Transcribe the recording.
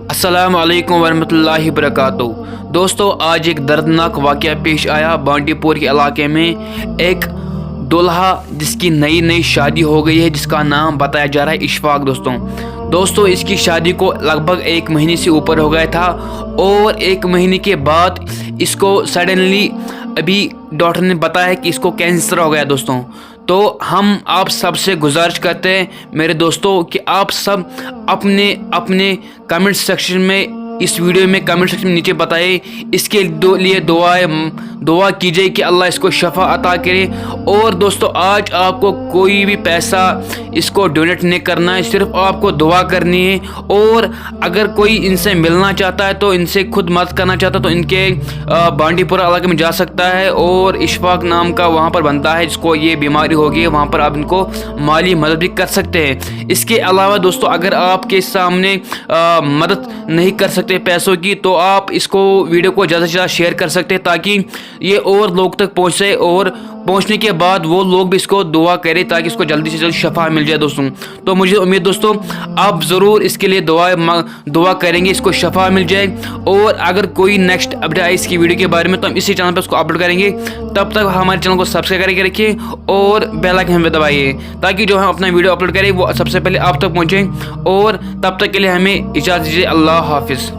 अस्सलाम वालेकुम वरहमतुल्लाहि वबरकातुहू। दोस्तों, आज एक दर्दनाक वाक़या पेश आया बांडी पोर के इलाके में। एक दुल्हा जिसकी नई नई शादी हो गई है, जिसका नाम बताया जा रहा है इशफाक। दोस्तों इसकी शादी को लगभग 1 महीने से ऊपर हो गया था और 1 महीने के बाद इसको सडनली अभी डॉक्टर ने बताया कि इसको कैंसर हो गया। दोस्तों तो हम आप सबसे गुजारिश करते हैं मेरे दोस्तों कि आप सब अपने अपने कमेंट सेक्शन में, इस वीडियो में कमेंट सेक्शन में नीचे बताइए, इसके लिए दुआ कीजिए कि अल्लाह इसको शफा अता करे। और दोस्तों आज आपको कोई भी पैसा इसको डोनेट नहीं करना है, सिर्फ आपको दुआ करनी है। और अगर कोई इनसे मिलना चाहता है तो इनसे खुद मदद करना चाहता है तो इनके बांडीपुरा इलाके में जा सकता है और इशफाक नाम का वहाँ पर बनता है जिसको ये बीमारी होगी है, वहाँ पर आप इनको माली मदद भी कर सकते हैं। इसके अलावा दोस्तों अगर आपके सामने मदद नहीं कर सकते पैसों की तो आप इसको वीडियो को ज़्यादा से ज़्यादा शेयर कर सकते हैं ताकि ये और लोग तक पहुँचे और पहुंचने के बाद वो लोग भी इसको दुआ करें ताकि इसको जल्दी से जल्दी शफा मिल जाए। दोस्तों तो मुझे उम्मीद दोस्तों आप ज़रूर इसके लिए दुआ करेंगे, इसको शफा मिल जाए। और अगर कोई नेक्स्ट अपडेट आए इसकी वीडियो के बारे में तो हम इसी चैनल पर उसको अपलोड करेंगे। तब तक हमारे चैनल को सब्सक्राइब करके रखिए और बेल आइकन में दबाइए ताकि जो हम अपना वीडियो अपलोड करें वो सबसे पहले आप तक पहुँचे। और तब तक के लिए हमें इजाज़त दीजिए। अल्लाह हाफिज़।